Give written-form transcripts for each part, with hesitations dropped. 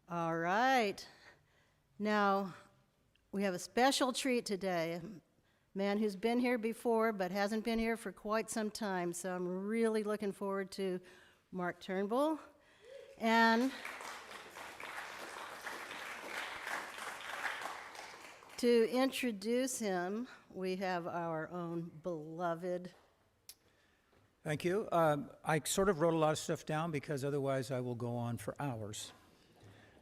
All right. Now, we have a special treat today. A man who's been here before but hasn't been here for quite some time. So I'm really looking forward to Mark Turnbull. And to introduce him, we have our own beloved. Thank you. I sort of wrote a lot of stuff down because otherwise I will go on for hours.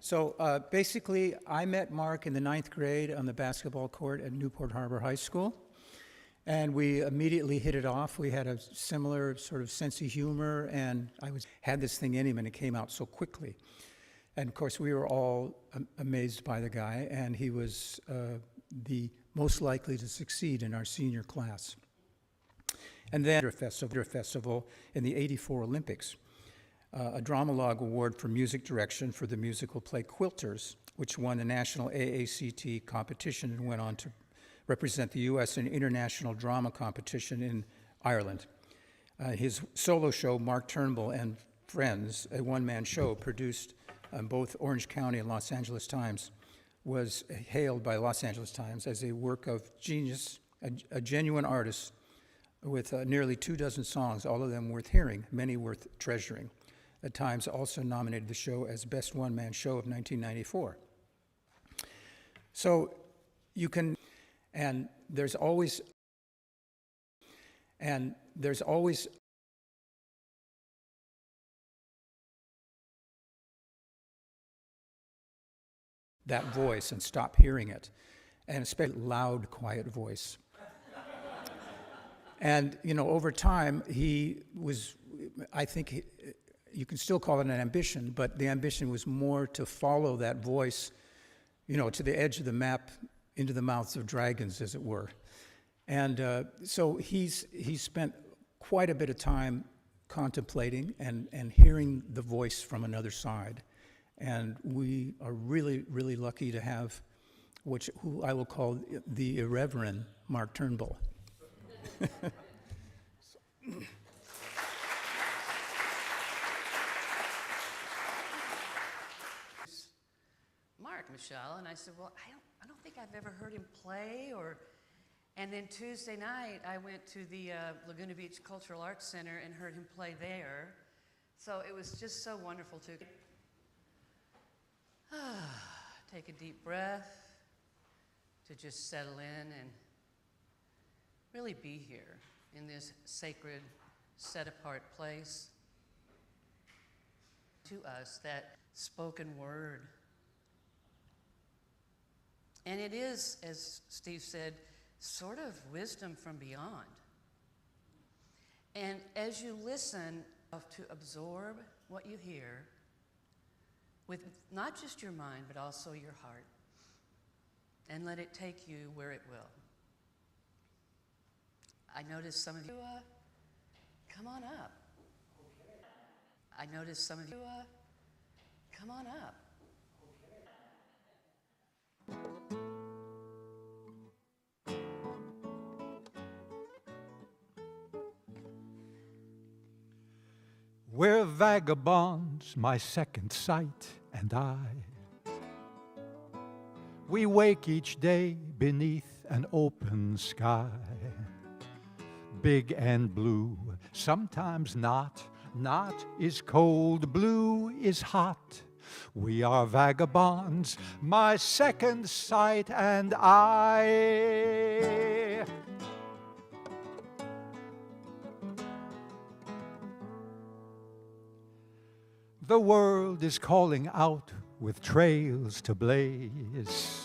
So basically, I met Mark in the 9th grade on the basketball court at Newport Harbor High School, and we immediately hit it off. We had a similar sort of sense of humor, and had this thing in him, and it came out so quickly. And of course, we were all amazed by the guy, and he was the most likely to succeed in our senior class. And then a festival in the '84 Olympics, a Drama-Logue Award for music direction for the musical play Quilters, which won the national AACT competition and went on to represent the U.S. in international drama competition in Ireland. His solo show, Mark Turnbull and Friends, a one-man show produced on both Orange County and Los Angeles Times, was hailed by Los Angeles Times as a work of genius, a genuine artist with nearly 24 songs, all of them worth hearing, many worth treasuring. The Times also nominated the show as Best One-Man Show of 1994. So you can, and there's always that voice and stop hearing it, and especially loud, quiet voice. And, you know, over time, he was, I think you can still call it an ambition, but the ambition was more to follow that voice, you know, to the edge of the map, into the mouths of dragons, as it were. And so he's spent quite a bit of time contemplating and hearing the voice from another side. And we are really, really lucky to have who I will call the irreverent Mark Turnbull. Mark, Michele, and I said, well, I don't think I've ever heard him play, and then Tuesday night I went to the Laguna Beach Cultural Arts Center and heard him play there. So it was just so wonderful to take a deep breath, to just settle in and really be here in this sacred, set-apart place. To us, that spoken word. And it is, as Steve said, sort of wisdom from beyond. And as you listen, to absorb what you hear with not just your mind, but also your heart, and let it take you where it will. I noticed some of you, come on up. I noticed some of you, come on up. We're vagabonds, my second sight and I. We wake each day beneath an open sky. Big and blue, sometimes not. Not is cold, blue is hot. We are vagabonds, my second sight and I. The world is calling out with trails to blaze.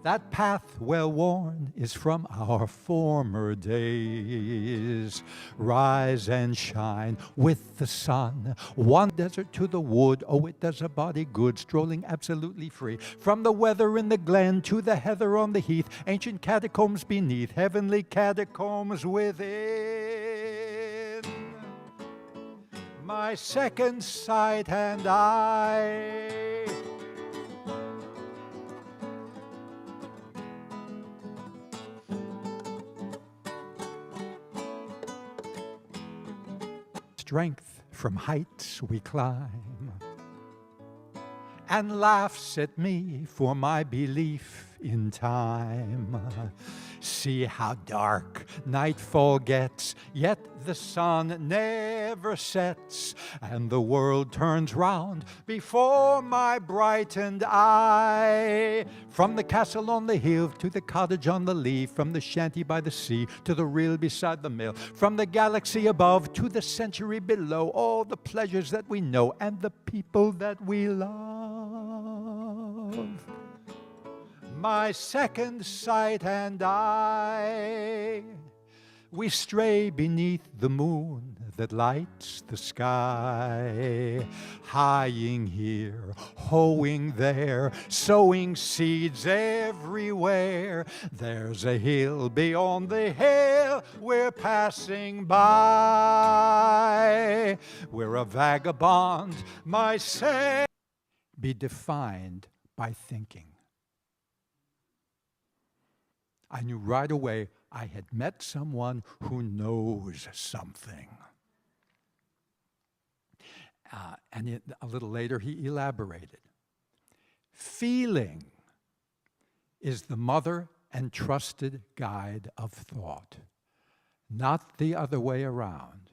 That path well worn is from our former days. Rise and shine with the sun. One desert to the wood, oh, it does a body good, strolling absolutely free. From the weather in the glen to the heather on the heath, ancient catacombs beneath, heavenly catacombs within. My second sight and I. Strength from heights we climb, and laughs at me for my belief in time. See how dark nightfall gets, yet the sun never sets, and the world turns round before my brightened eye. From the castle on the hill to the cottage on the lea, from the shanty by the sea to the rill beside the mill, from the galaxy above to the century below, all the pleasures that we know and the people that we love. My second sight and I, we stray beneath the moon that lights the sky, hieing here, hoeing there, sowing seeds everywhere. There's a hill beyond the hill we're passing by. We're a vagabond, my say, be defined by thinking. I knew right away I had met someone who knows something. And a little later he elaborated. Feeling is the mother and trusted guide of thought, not the other way around.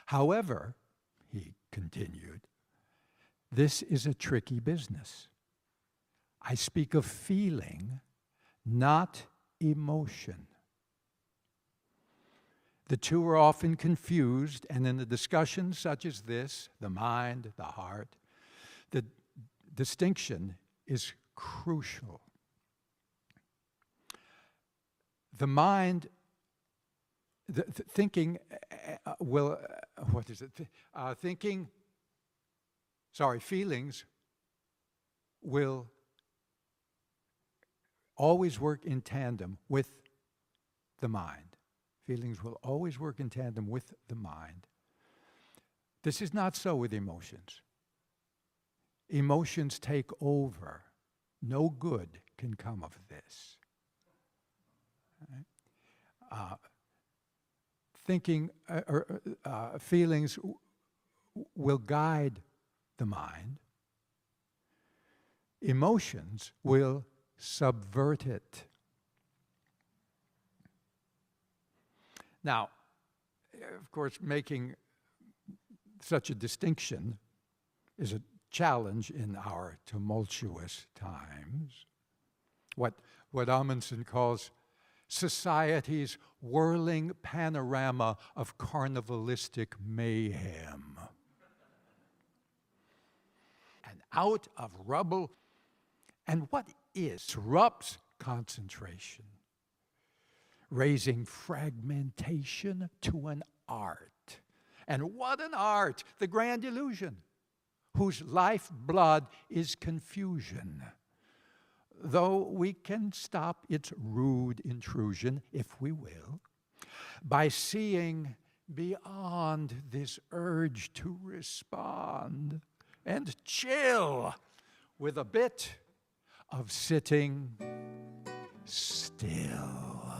However, he continued, this is a tricky business. I speak of feeling, not emotion. The two are often confused, and in a discussion such as this, the mind, the heart, the distinction is crucial. The mind, feelings will always work in tandem with the mind. Feelings will always work in tandem with the mind. This is not so with emotions. Emotions take over. No good can come of this. Feelings will guide the mind. Emotions will subvert it. Now, of course, making such a distinction is a challenge in our tumultuous times. What Amundsen calls society's whirling panorama of carnivalistic mayhem. And out of rubble, and what disrupts concentration, raising fragmentation to an art. And what an art, the grand illusion, whose lifeblood is confusion. Though we can stop its rude intrusion, if we will, by seeing beyond this urge to respond and chill with a bit of sitting still.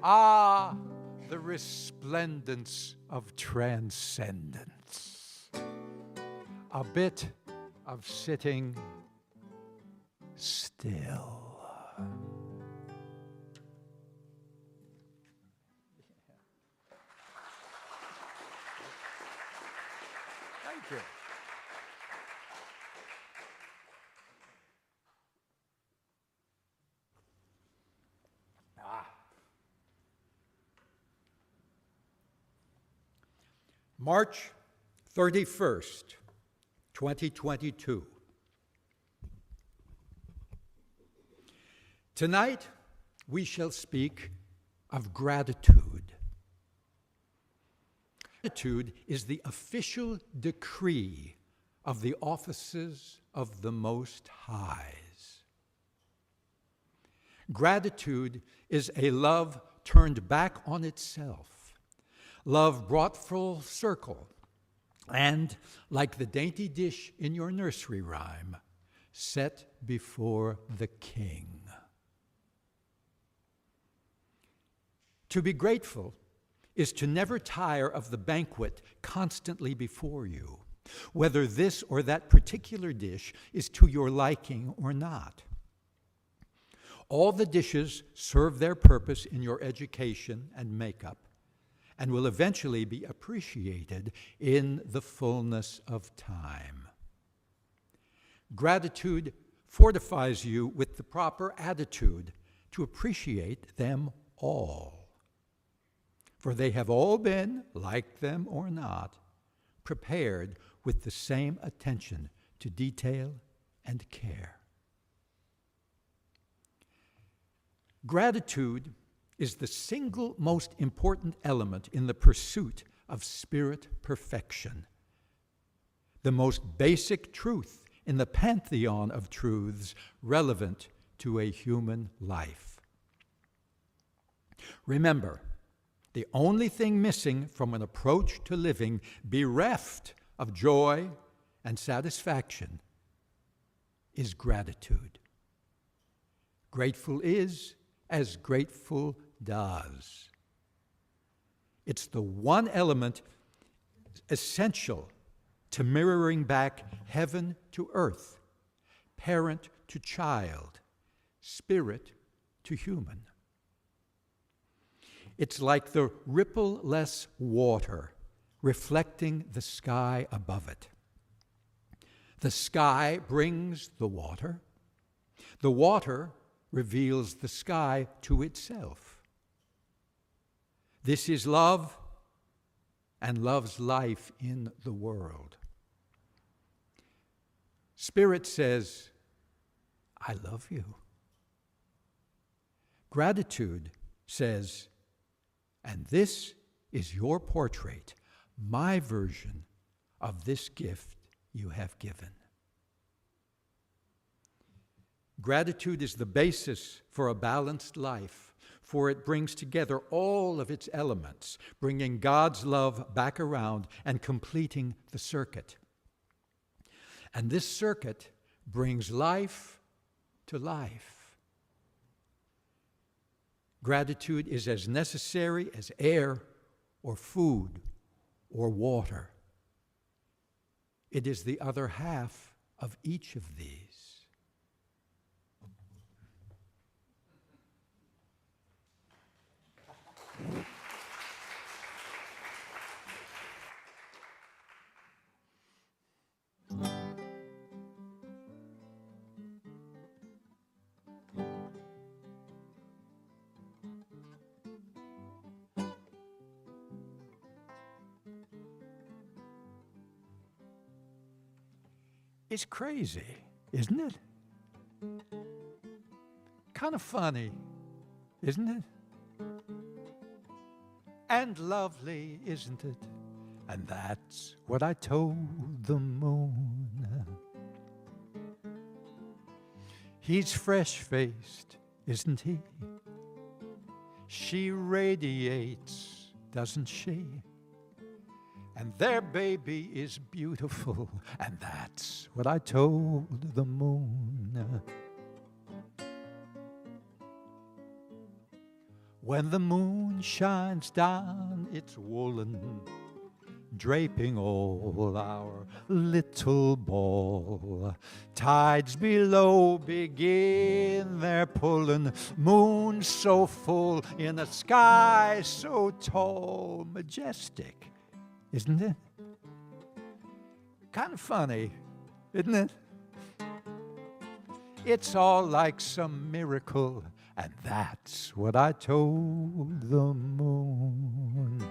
Ah, the resplendence of transcendence. A bit of sitting still. Thank you. March 31st, 2022. Tonight, we shall speak of gratitude. Gratitude is the official decree of the offices of the Most Highs. Gratitude is a love turned back on itself, love brought full circle, and, like the dainty dish in your nursery rhyme, set before the king. To be grateful is to never tire of the banquet constantly before you, whether this or that particular dish is to your liking or not. All the dishes serve their purpose in your education and makeup, and will eventually be appreciated in the fullness of time. Gratitude fortifies you with the proper attitude to appreciate them all. For they have all been, like them or not, prepared with the same attention to detail and care. Gratitude is the single most important element in the pursuit of spirit perfection, the most basic truth in the pantheon of truths relevant to a human life. Remember, the only thing missing from an approach to living bereft of joy and satisfaction is gratitude. Grateful is as grateful does. It's the one element essential to mirroring back heaven to earth, parent to child, spirit to human. It's like the ripple-less water reflecting the sky above it. The sky brings the water reveals the sky to itself. This is love and love's life in the world. Spirit says, I love you. Gratitude says, and this is your portrait, my version of this gift you have given. Gratitude is the basis for a balanced life, for it brings together all of its elements, bringing God's love back around and completing the circuit. And this circuit brings life to life. Gratitude is as necessary as air or food or water. It is the other half of each of these. It's crazy, isn't it? Kind of funny, isn't it? And lovely, isn't it? And that's what I told the moon. He's fresh-faced, isn't he? She radiates, doesn't she? And their baby is beautiful, and that's what I told the moon. When the moon shines down its woolen, draping all our little ball, tides below begin their pulling, moon so full in a sky so tall, majestic, isn't it? Kind of funny, isn't it? It's all like some miracle, and that's what I told the moon.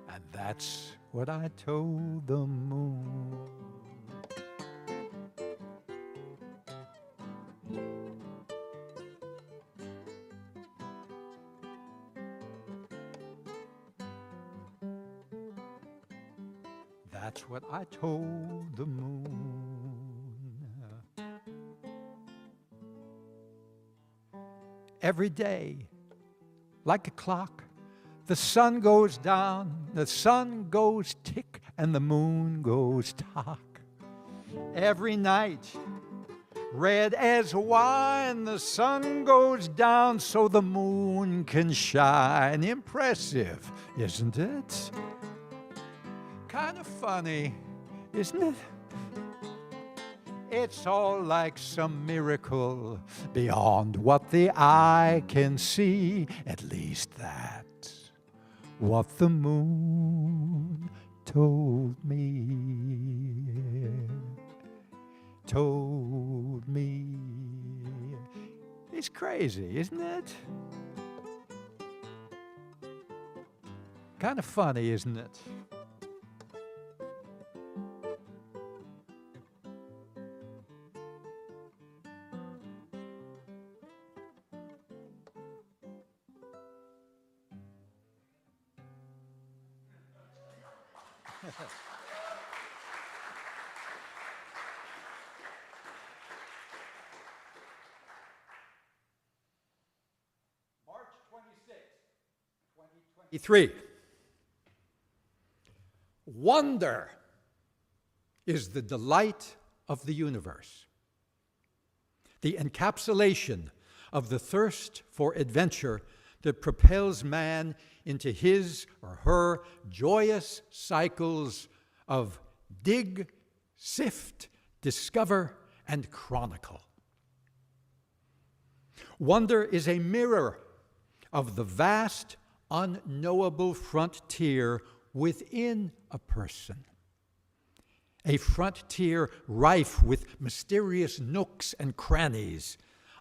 And that's what I told the moon. That's what I told the moon. Every day, like a clock, the sun goes down, the sun goes tick, and the moon goes tock. Every night, red as wine, the sun goes down so the moon can shine. Impressive, isn't it? Kind of funny, isn't it? It's all like some miracle beyond what the eye can see. At least that's what the moon told me. Told me. It's crazy, isn't it? Kind of funny, isn't it? March 26, 2023. Wonder is the delight of the universe, the encapsulation of the thirst for adventure that propels man into his or her joyous cycles of dig, sift, discover, and chronicle. Wonder is a mirror of the vast, unknowable frontier within a person. A frontier rife with mysterious nooks and crannies,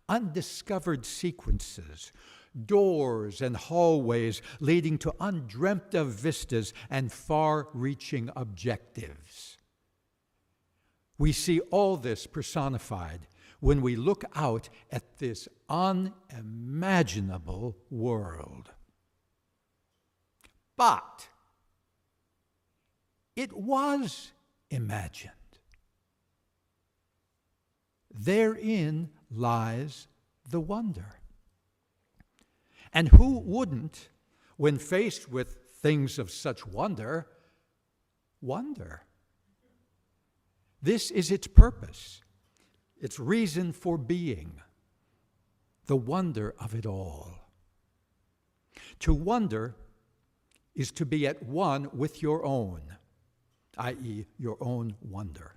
undiscovered sequences, doors and hallways leading to undreamt-of vistas and far-reaching objectives. We see all this personified when we look out at this unimaginable world. But it was imagined. Therein lies the wonder. And who wouldn't, when faced with things of such wonder, wonder? This is its purpose, its reason for being, the wonder of it all. To wonder is to be at one with your own, i.e., your own wonder.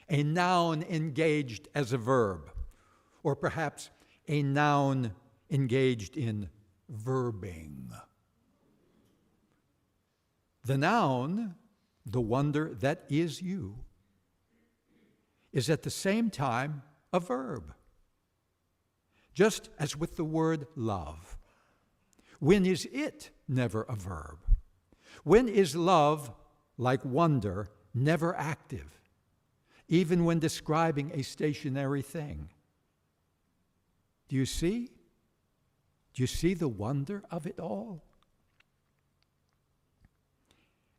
A noun engaged as a verb, or perhaps a noun engaged in verbing. The noun, the wonder that is you, is at the same time a verb. Just as with the word love. When is it never a verb? When is love, like wonder, never active, even when describing a stationary thing? Do you see? Do you see the wonder of it all?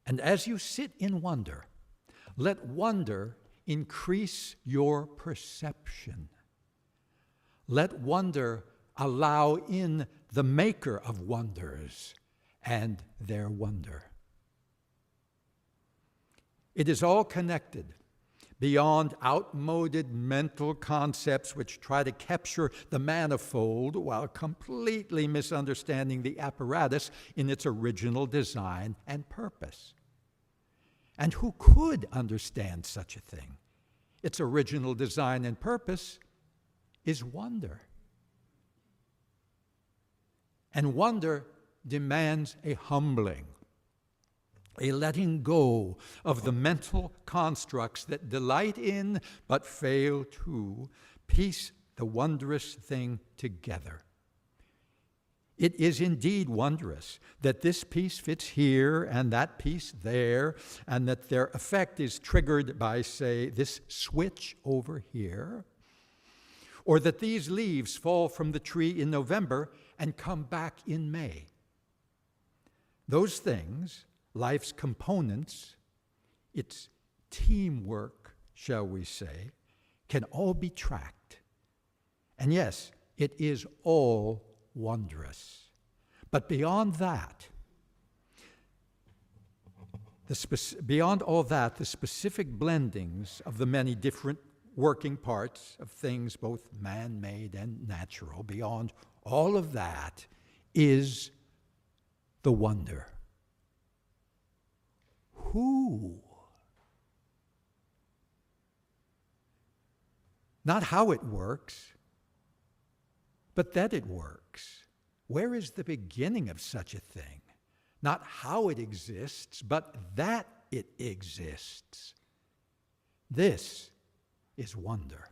And as you sit in wonder, let wonder increase your perception. Let wonder allow in the maker of wonders and their wonder. It is all connected beyond outmoded mental concepts which try to capture the manifold while completely misunderstanding the apparatus in its original design and purpose. And who could understand such a thing? Its original design and purpose is wonder. And wonder demands a humbling, a letting go of the mental constructs that delight in, but fail to, piece the wondrous thing together. It is indeed wondrous that this piece fits here and that piece there, and that their effect is triggered by, say, this switch over here, or that these leaves fall from the tree in November and come back in May. Those things, life's components, its teamwork, shall we say, can all be tracked. And yes, it is all wondrous. But beyond that, beyond all that, the specific blendings of the many different working parts of things both man-made and natural, beyond all of that is the wonder. Who? Not how it works, but that it works. Where is the beginning of such a thing? Not how it exists, but that it exists. This is wonder.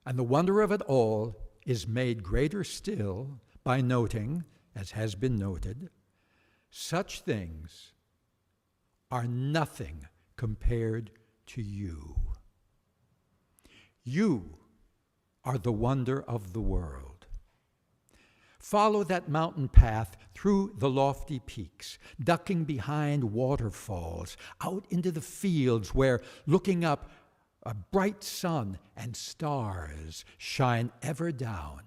And the wonder of it all is made greater still by noting, as has been noted, such things are nothing compared to you. You are the wonder of the world. Follow that mountain path through the lofty peaks, ducking behind waterfalls, out into the fields where, looking up, a bright sun and stars shine ever down.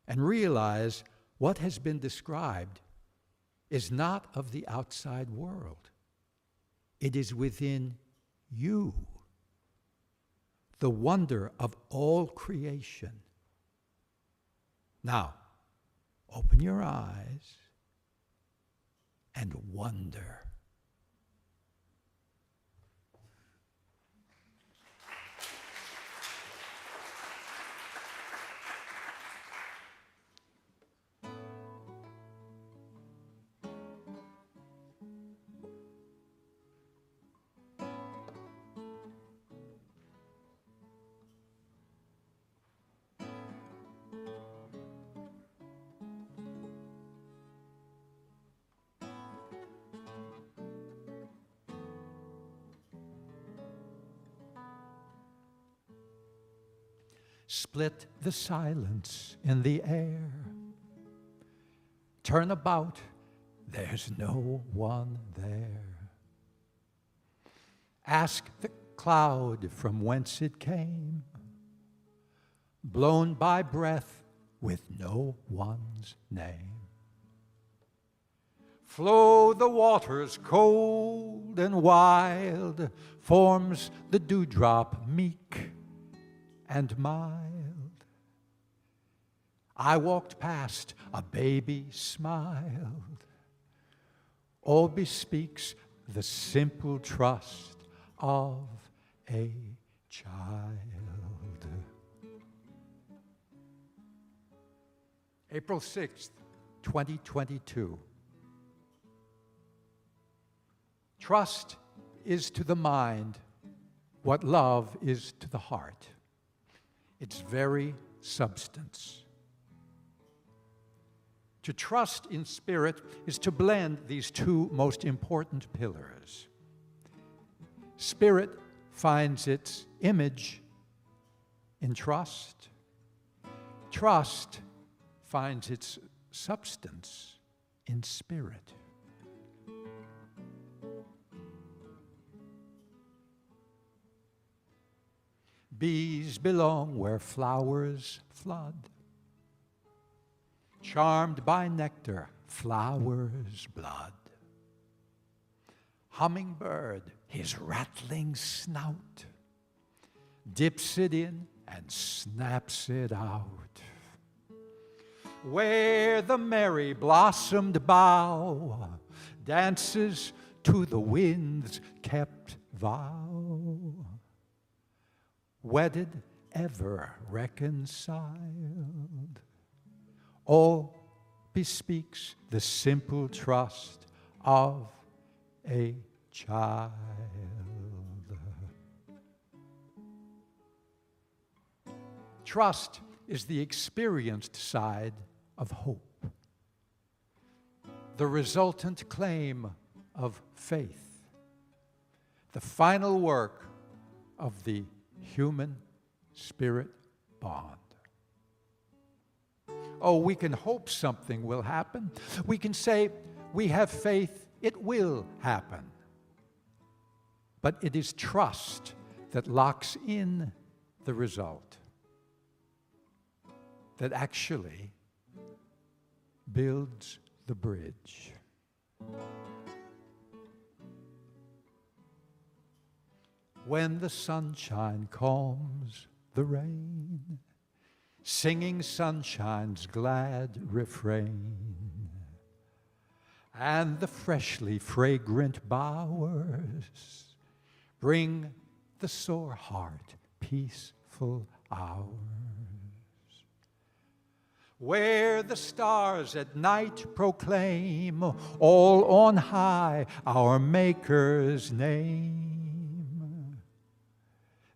And realize what has been described is not of the outside world. It is within you, the wonder of all creation. Now, open your eyes and wonder. Split the silence in the air. Turn about, there's no one there. Ask the cloud from whence it came, blown by breath with no one's name. Flow the waters cold and wild, forms the dewdrop meek and mild. I walked past, a baby smiled. All bespeaks the simple trust of a child. April 6th, 2022. Trust is to the mind what love is to the heart. Its very substance. To trust in spirit is to blend these two most important pillars. Spirit finds its image in trust. Trust finds its substance in spirit. Bees belong where flowers flood. Charmed by nectar, flowers' blood. Hummingbird, his rattling snout, dips it in and snaps it out. Where the merry blossomed bough dances to the wind's kept vow. Wedded, ever reconciled. All bespeaks the simple trust of a child. Trust is the experienced side of hope, the resultant claim of faith, the final work of the human spirit bond. Oh, we can hope something will happen. We can say we have faith, it will happen. But it is trust that locks in the result, that actually builds the bridge. when the sunshine calms the rain, singing sunshine's glad refrain, and the freshly fragrant bowers bring the sore heart peaceful hours, where the stars at night proclaim all on high our Maker's name,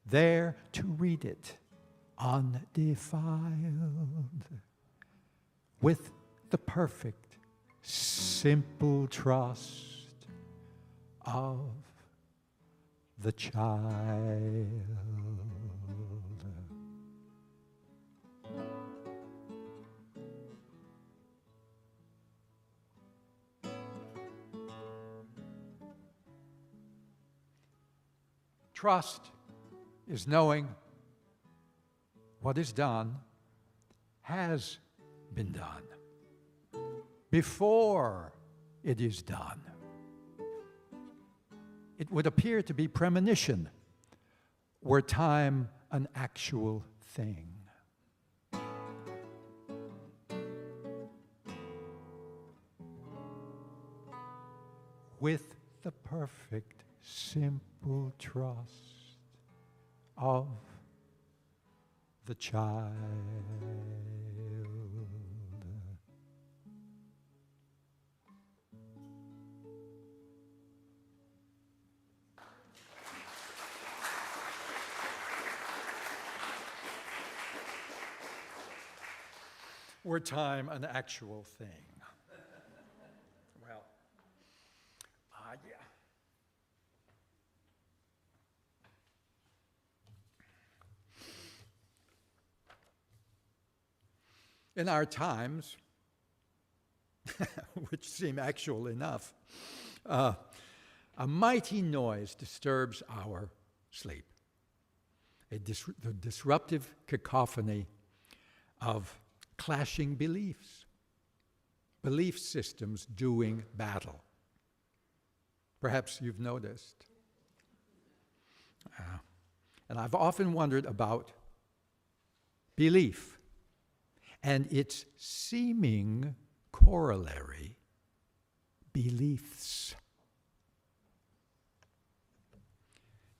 there to read it undefiled with the perfect simple trust of the child. Trust is knowing what is done has been done before it is done. It would appear to be premonition were time an actual thing. With the perfect simple trust of the child. Were time an actual thing? Well, yeah. In our times, which seem actual enough, a mighty noise disturbs our sleep. The disruptive cacophony of clashing beliefs, belief systems doing battle. Perhaps you've noticed. And I've often wondered about belief and its seeming corollary, beliefs.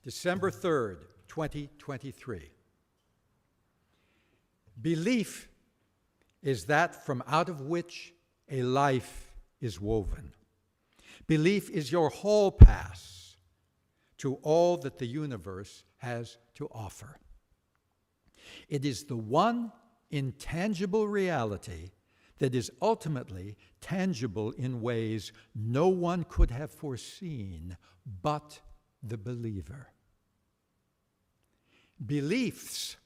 December 3rd, 2023. Belief is that from out of which a life is woven. Belief is your hall pass to all that the universe has to offer. It is the one intangible reality that is ultimately tangible in ways no one could have foreseen but the believer. Beliefs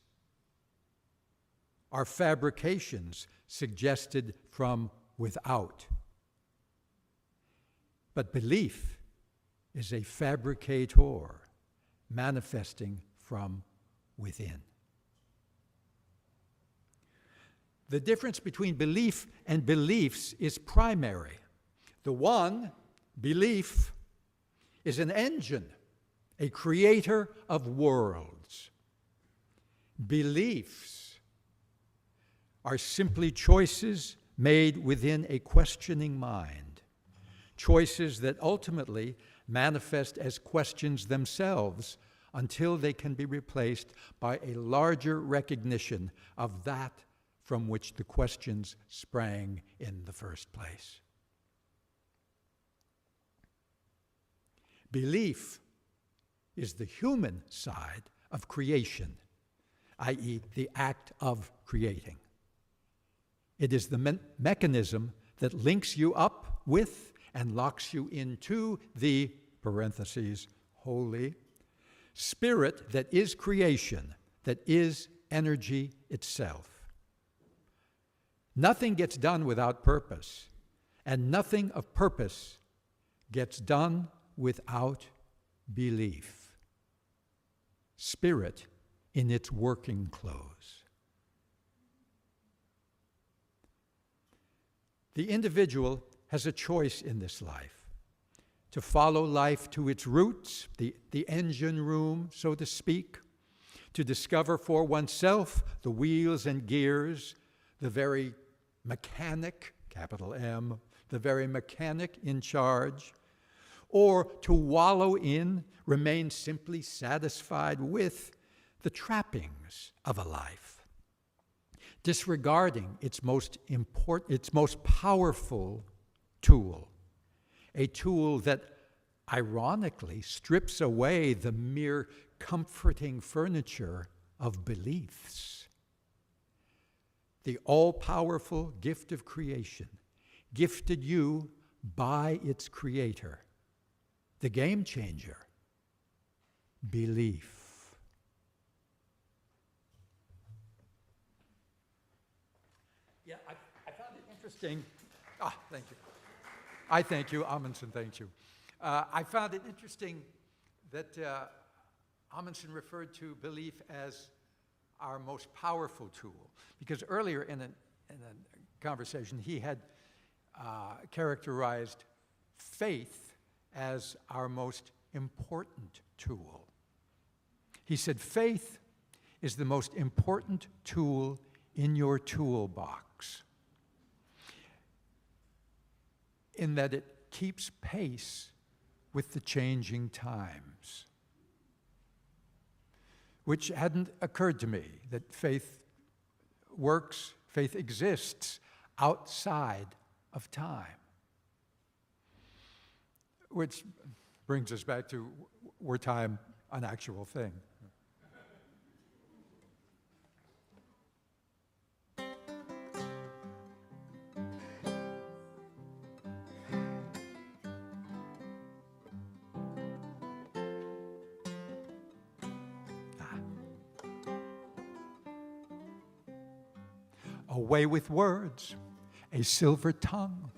are fabrications suggested from without. But belief is a fabricator manifesting from within. The difference between belief and beliefs is primary. The one, belief, is an engine, a creator of worlds. Beliefs are simply choices made within a questioning mind, choices that ultimately manifest as questions themselves until they can be replaced by a larger recognition of that from which the questions sprang in the first place. Belief is the human side of creation, i.e., the act of creating. It is the mechanism that links you up with and locks you into the, parentheses, holy, spirit that is creation, that is energy itself. Nothing gets done without purpose, and nothing of purpose gets done without belief. Spirit in its working clothes. The individual has a choice in this life to follow life to its roots, the engine room, so to speak, to discover for oneself the wheels and gears, the very mechanic, capital M, the very mechanic in charge, or to wallow in, remain simply satisfied with the trappings of a life, disregarding its most powerful tool, a tool that ironically strips away the mere comforting furniture of beliefs. The all-powerful gift of creation, gifted you by its creator, the game changer, belief. Yeah, I found it interesting. Thank you. I thank you. Amundsen thanks you. I found it interesting that Amundsen referred to belief as our most powerful tool, because earlier in a conversation he had characterized faith as our most important tool. He said faith is the most important tool in your toolbox, in that it keeps pace with the changing times, which hadn't occurred to me, that faith works, faith exists outside of time. Which brings us back to, were time an actual thing? Away with words, a silver tongue.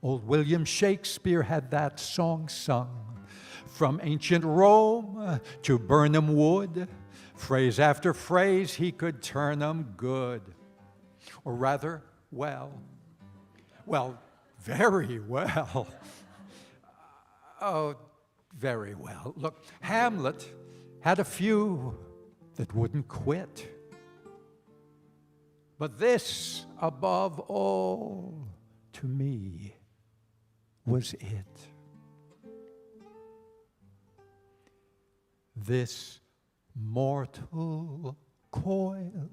Old William Shakespeare had that song sung. From ancient Rome to Birnam Wood, phrase after phrase he could turn 'em good. Or rather, well, very well. Oh, very well. Look, Hamlet had a few that wouldn't quit. But this, above all, to me, was it. This mortal coil.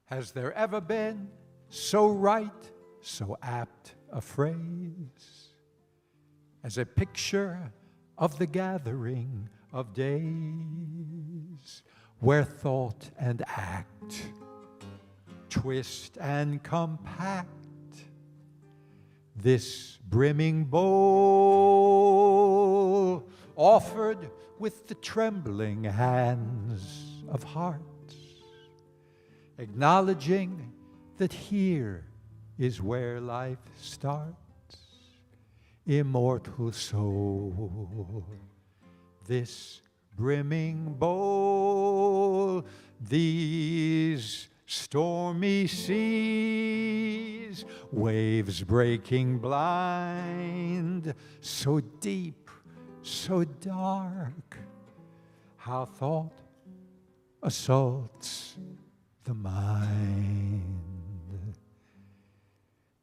Has there ever been so right, so apt a phrase as a picture of the gathering of days, where thought and act twist and compact this brimming bowl, offered with the trembling hands of hearts, acknowledging that here is where life starts. Immortal soul, this brimming bowl, these stormy seas, waves breaking blind, so deep, so dark, how thought assaults the mind.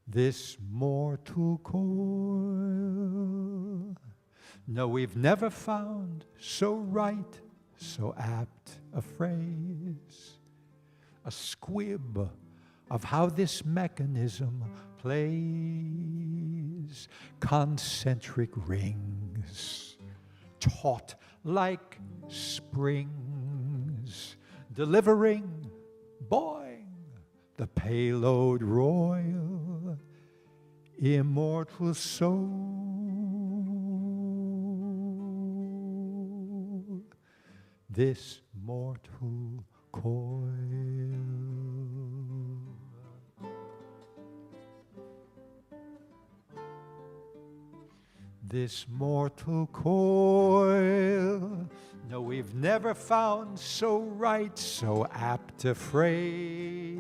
This mortal coil, no, we've never found so right, so apt a phrase, a squib of how this mechanism plays concentric rings, taut like springs, delivering, boing, the payload royal, immortal soul, this mortal coil. This mortal coil, no, we've never found so right, so apt a phrase,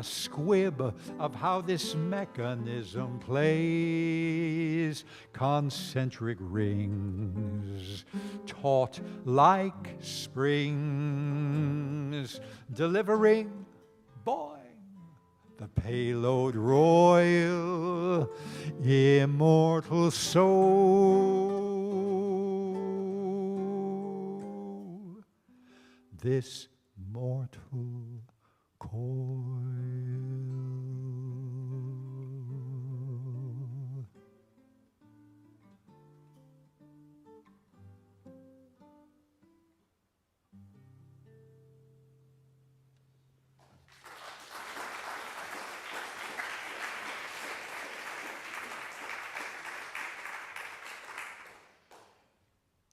a squib of how this mechanism plays concentric rings, taut like springs, delivering, boing, the payload royal, immortal soul, this mortal coil.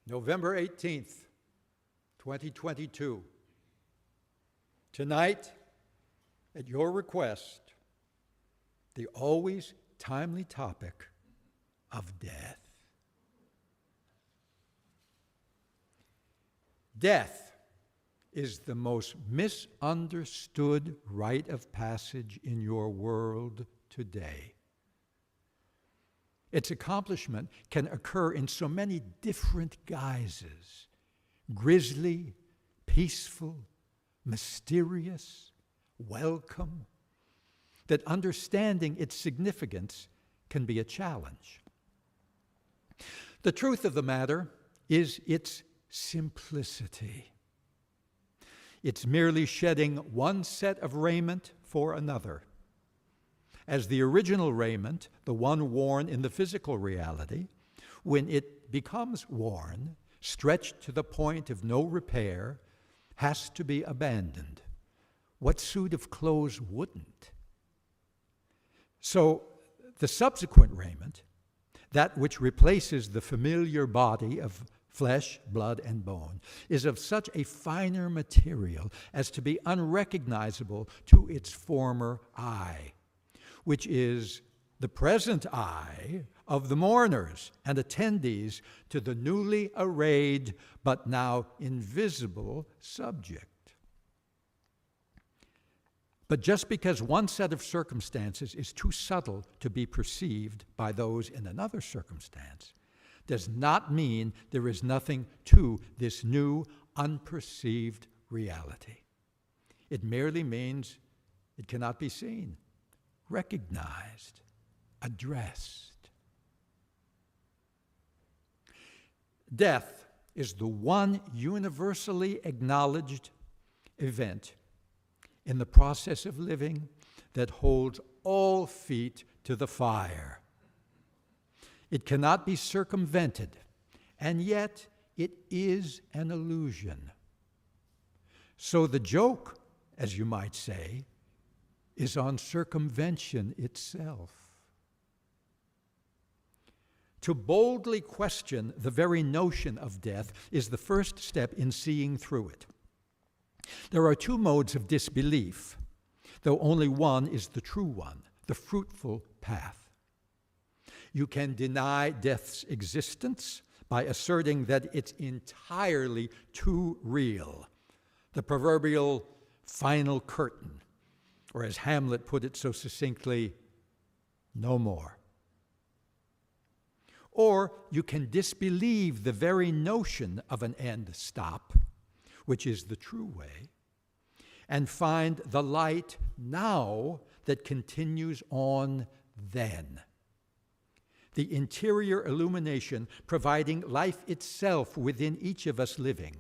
November 18th, 2022. Tonight, at your request, the always timely topic of death. Death is the most misunderstood rite of passage in your world today. Its accomplishment can occur in so many different guises: grisly, peaceful, mysterious, welcome, that understanding its significance can be a challenge. The truth of the matter is its simplicity. It's merely shedding one set of raiment for another. As the original raiment, the one worn in the physical reality, when it becomes worn, stretched to the point of no repair, has to be abandoned. What suit of clothes wouldn't? So the subsequent raiment, that which replaces the familiar body of flesh, blood, and bone, is of such a finer material as to be unrecognizable to its former eye, which is the present eye of the mourners and attendees to the newly arrayed but now invisible subject. But just because one set of circumstances is too subtle to be perceived by those in another circumstance does not mean there is nothing to this new, unperceived reality. It merely means it cannot be seen, recognized, addressed. Death is the one universally acknowledged event in the process of living that holds all feet to the fire. It cannot be circumvented, and yet it is an illusion. So the joke, as you might say, is on circumvention itself. To boldly question the very notion of death is the first step in seeing through it. There are two modes of disbelief, though only one is the true one, the fruitful path. You can deny death's existence by asserting that it's entirely too real, the proverbial final curtain, or as Hamlet put it so succinctly, no more. Or you can disbelieve the very notion of an end stop, which is the true way, and find the light now that continues on then. The interior illumination providing life itself within each of us living,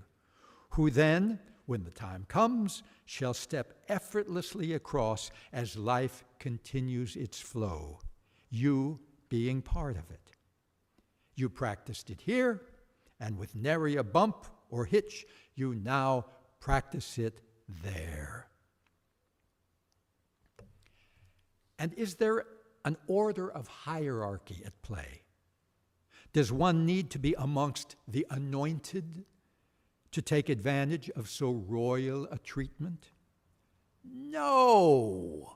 who then, when the time comes, shall step effortlessly across as life continues its flow, you being part of it. You practiced it here, and with nary a bump or hitch, you now practice it there. And is there an order of hierarchy at play? Does one need to be amongst the anointed to take advantage of so royal a treatment? No.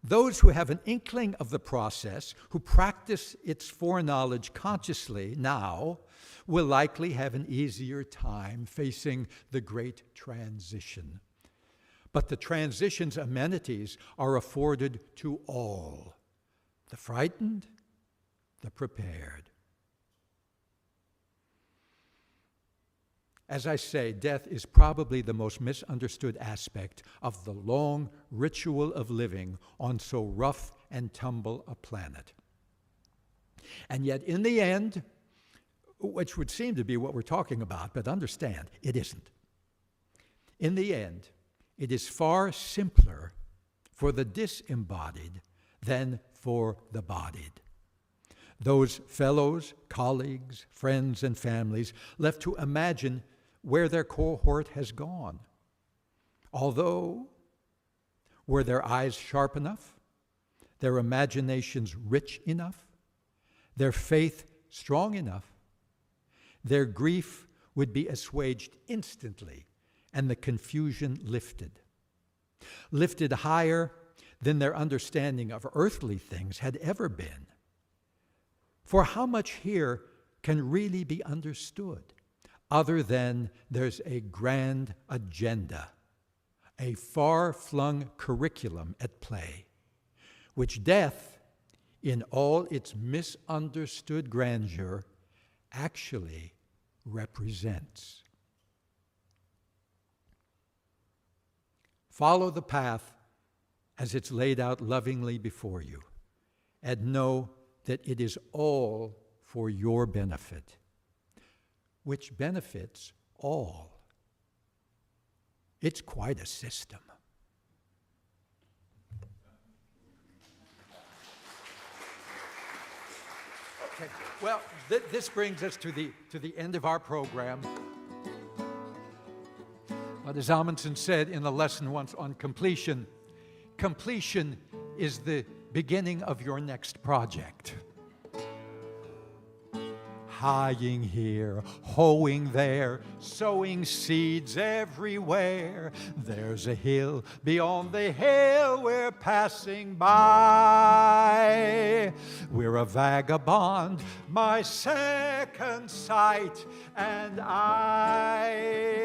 Those who have an inkling of the process, who practice its foreknowledge consciously now, will likely have an easier time facing the great transition. But the transition's amenities are afforded to all, the frightened, the prepared. As I say, death is probably the most misunderstood aspect of the long ritual of living on so rough and tumble a planet. And yet, in the end, which would seem to be what we're talking about, but understand, it isn't. In the end, it is far simpler for the disembodied than for the bodied. Those fellows, colleagues, friends, and families left to imagine where their cohort has gone. Although, were their eyes sharp enough, their imaginations rich enough, their faith strong enough, their grief would be assuaged instantly and the confusion lifted higher than their understanding of earthly things had ever been. For how much here can really be understood other than there's a grand agenda, a far-flung curriculum at play, which death, in all its misunderstood grandeur, actually represents. Follow the path as it's laid out lovingly before you, and know that it is all for your benefit, which benefits all. It's quite a system. Okay. Well, this brings us to the end of our program. But as Amundsen said in a lesson once on completion, completion is the beginning of your next project. Hieing here, hoeing there, sowing seeds everywhere. There's a hill beyond the hill we're passing by. We're a vagabond, my second sight, and I.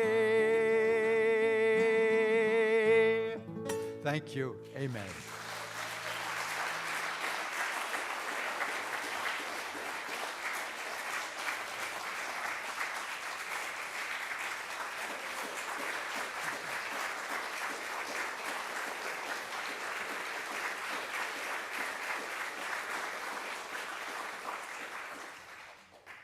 Thank you. Amen.